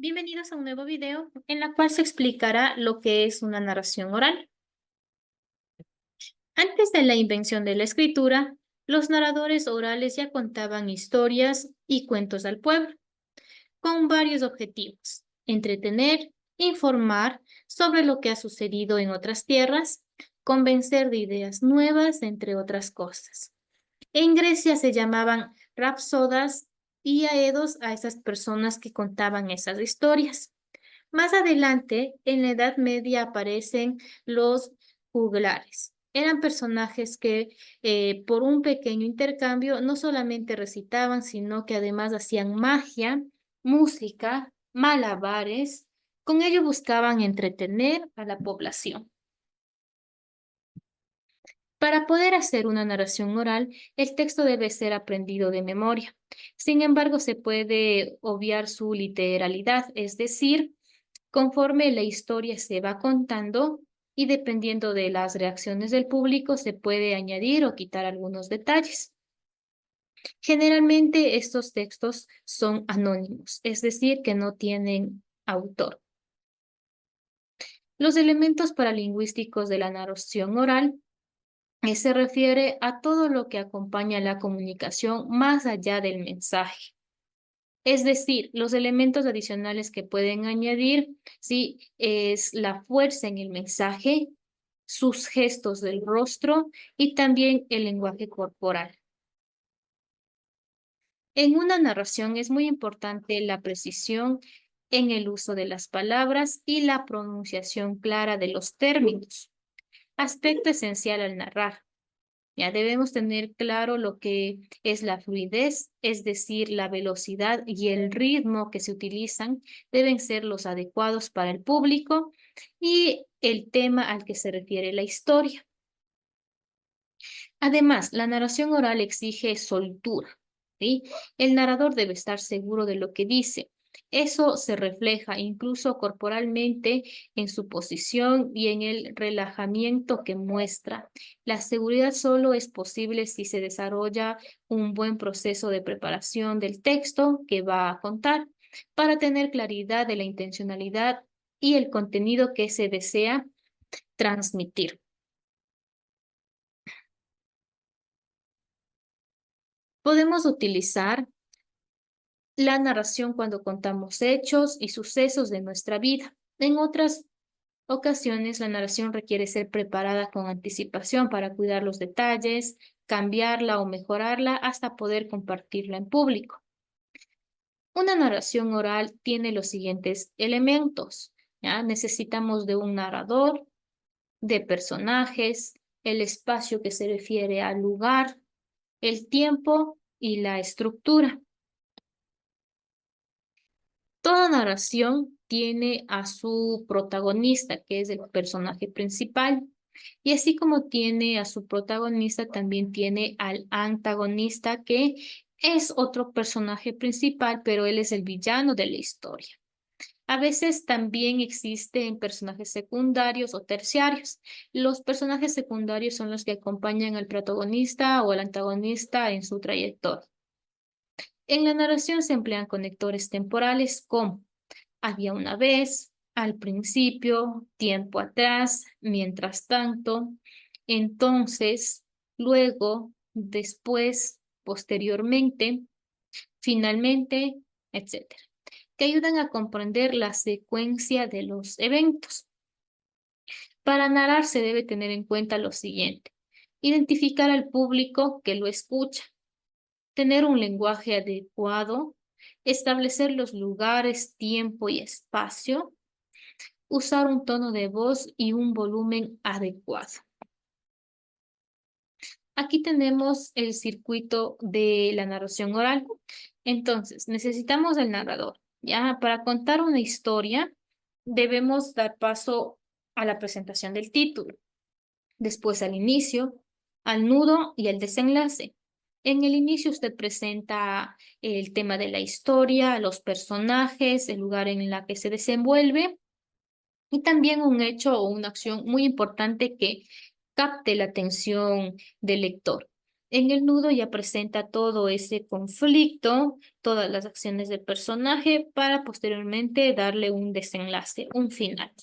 Bienvenidos a un nuevo video en la cual se explicará lo que es una narración oral. Antes de la invención de la escritura, los narradores orales ya contaban historias y cuentos al pueblo, con varios objetivos: entretener, informar sobre lo que ha sucedido en otras tierras, convencer de ideas nuevas, entre otras cosas. En Grecia se llamaban rapsodas y aedos a esas personas que contaban esas historias. Más adelante, en la Edad Media, aparecen los juglares. Eran personajes que por un pequeño intercambio no solamente recitaban, sino que además hacían magia, música, malabares. Con ello buscaban entretener a la población. Para poder hacer una narración oral, el texto debe ser aprendido de memoria. Sin embargo, se puede obviar su literalidad, es decir, conforme la historia se va contando y dependiendo de las reacciones del público, se puede añadir o quitar algunos detalles. Generalmente estos textos son anónimos, es decir, que no tienen autor. Los elementos paralingüísticos de la narración oral se refiere a todo lo que acompaña la comunicación más allá del mensaje. Es decir, los elementos adicionales que pueden añadir, sí, es la fuerza en el mensaje, sus gestos del rostro y también el lenguaje corporal. En una narración es muy importante la precisión en el uso de las palabras y la pronunciación clara de los términos, aspecto esencial al narrar. Ya debemos tener claro lo que es la fluidez, es decir, la velocidad y el ritmo que se utilizan deben ser los adecuados para el público y el tema al que se refiere la historia. Además, la narración oral exige soltura, ¿sí? El narrador debe estar seguro de lo que dice. Eso se refleja incluso corporalmente en su posición y en el relajamiento que muestra. La seguridad solo es posible si se desarrolla un buen proceso de preparación del texto que va a contar para tener claridad de la intencionalidad y el contenido que se desea transmitir. Podemos utilizar la narración cuando contamos hechos y sucesos de nuestra vida. En otras ocasiones, la narración requiere ser preparada con anticipación para cuidar los detalles, cambiarla o mejorarla hasta poder compartirla en público. Una narración oral tiene los siguientes elementos, ¿ya? Necesitamos de un narrador, de personajes, el espacio que se refiere al lugar, el tiempo y la estructura. Toda narración tiene a su protagonista, que es el personaje principal, y así como tiene a su protagonista, también tiene al antagonista, que es otro personaje principal, pero él es el villano de la historia. A veces también existen personajes secundarios o terciarios. Los personajes secundarios son los que acompañan al protagonista o al antagonista en su trayectoria. En la narración se emplean conectores temporales como había una vez, al principio, tiempo atrás, mientras tanto, entonces, luego, después, posteriormente, finalmente, etcétera, que ayudan a comprender la secuencia de los eventos. Para narrar se debe tener en cuenta lo siguiente: identificar al público que lo escucha, tener un lenguaje adecuado, establecer los lugares, tiempo y espacio, usar un tono de voz y un volumen adecuado. Aquí tenemos el circuito de la narración oral. Entonces, necesitamos el narrador. Ya, para contar una historia, debemos dar paso a la presentación del título, después al inicio, al nudo y al desenlace. En el inicio usted presenta el tema de la historia, los personajes, el lugar en el que se desenvuelve y también un hecho o una acción muy importante que capte la atención del lector. En el nudo ya presenta todo ese conflicto, todas las acciones del personaje para posteriormente darle un desenlace, un final.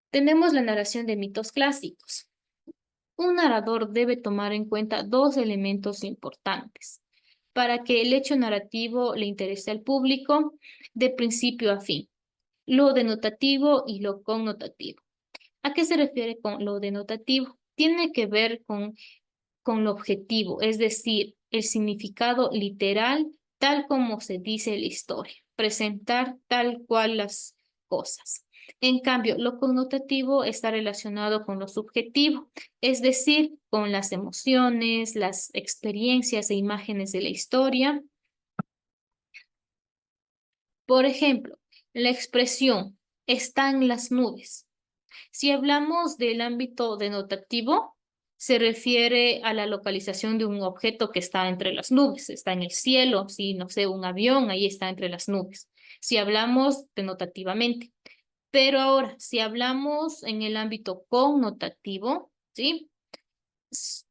Tenemos la narración de mitos clásicos. Un narrador debe tomar en cuenta dos elementos importantes para que el hecho narrativo le interese al público de principio a fin, lo denotativo y lo connotativo. ¿A qué se refiere con lo denotativo? Tiene que ver con lo objetivo, es decir, el significado literal tal como se dice la historia, presentar tal cual las cosas. En cambio, lo connotativo está relacionado con lo subjetivo, es decir, con las emociones, las experiencias e imágenes de la historia. Por ejemplo, la expresión está en las nubes. Si hablamos del ámbito denotativo, se refiere a la localización de un objeto que está entre las nubes, está en el cielo, si no sé, un avión, ahí está entre las nubes. Si hablamos denotativamente. Pero ahora, si hablamos en el ámbito connotativo, ¿sí? S-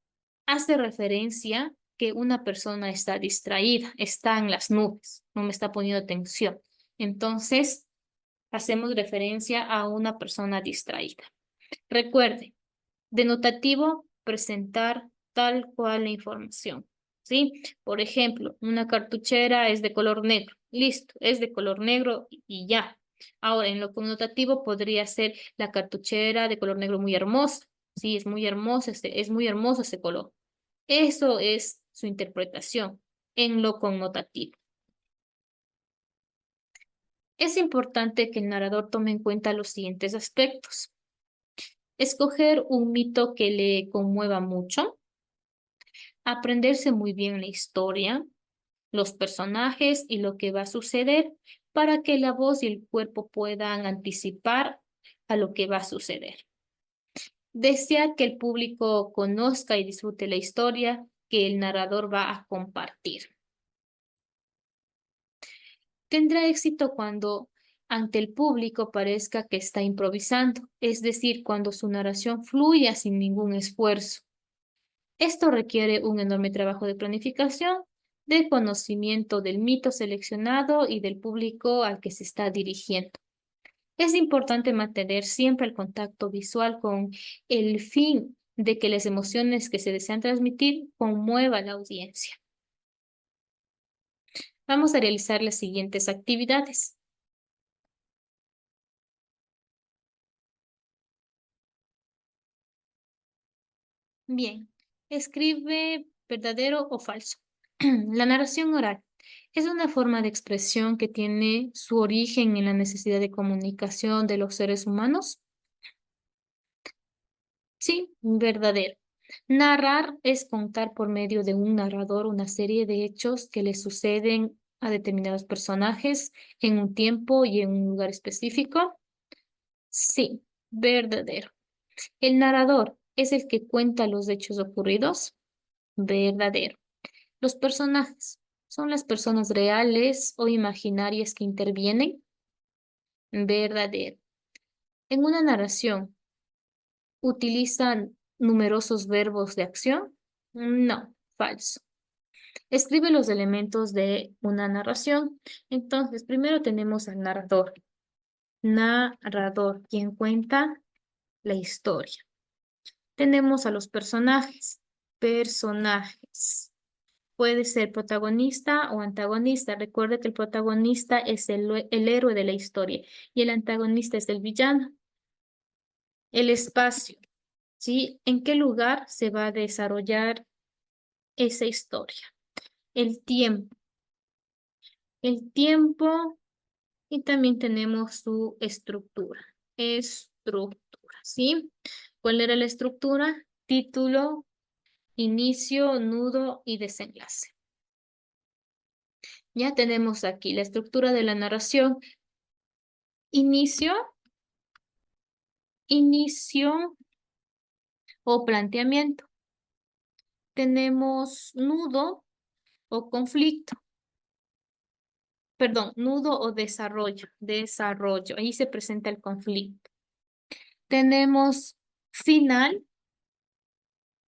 Hace referencia que una persona está distraída, está en las nubes, no me está poniendo atención. Entonces, hacemos referencia a una persona distraída. Recuerde, denotativo, presentar tal cual la información, ¿sí? Por ejemplo, una cartuchera es de color negro. Listo, es de color negro y ya. Ahora, en lo connotativo podría ser la cartuchera de color negro muy hermosa. Sí, es muy hermosa, es muy hermoso ese color. Eso es su interpretación en lo connotativo. Es importante que el narrador tome en cuenta los siguientes aspectos. Escoger un mito que le conmueva mucho, aprenderse muy bien la historia, los personajes y lo que va a suceder para que la voz y el cuerpo puedan anticipar a lo que va a suceder. Desea que el público conozca y disfrute la historia que el narrador va a compartir. Tendrá éxito cuando ante el público parezca que está improvisando, es decir, cuando su narración fluya sin ningún esfuerzo. Esto requiere un enorme trabajo de planificación, de conocimiento del mito seleccionado y del público al que se está dirigiendo. Es importante mantener siempre el contacto visual con el fin de que las emociones que se desean transmitir conmuevan a la audiencia. Vamos a realizar las siguientes actividades. Bien, escribe verdadero o falso. La narración oral es una forma de expresión que tiene su origen en la necesidad de comunicación de los seres humanos. Sí, verdadero. Narrar es contar por medio de un narrador una serie de hechos que le suceden a determinados personajes en un tiempo y en un lugar específico. Sí, verdadero. El narrador es el que cuenta los hechos ocurridos. Verdadero. Los personajes son las personas reales o imaginarias que intervienen. Verdadero. En una narración, ¿utilizan numerosos verbos de acción? No, falso. Escribe los elementos de una narración. Entonces, primero tenemos al narrador. Narrador, quien cuenta la historia. Tenemos a los personajes. Personajes. Puede ser protagonista o antagonista. Recuerde que el protagonista es el héroe de la historia y el antagonista es el villano. El espacio, ¿sí? ¿En qué lugar se va a desarrollar esa historia? El tiempo. El tiempo y también tenemos su estructura. Estructura, ¿sí? ¿Cuál era la estructura? Título, inicio, nudo y desenlace. Ya tenemos aquí la estructura de la narración. Inicio, inicio o planteamiento. Tenemos nudo o conflicto. Perdón, nudo o desarrollo. Desarrollo. Ahí se presenta el conflicto. Tenemos final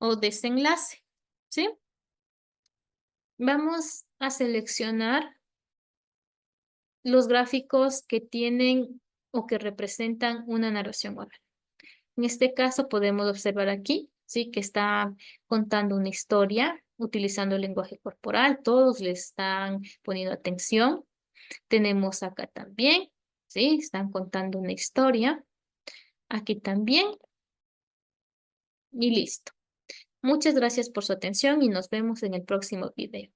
o desenlace, ¿sí? Vamos a seleccionar los gráficos que tienen o que representan una narración oral. En este caso podemos observar aquí, ¿sí? Que está contando una historia utilizando el lenguaje corporal, todos le están poniendo atención. Tenemos acá también, ¿sí? Están contando una historia. Aquí también. Y listo. Muchas gracias por su atención y nos vemos en el próximo video.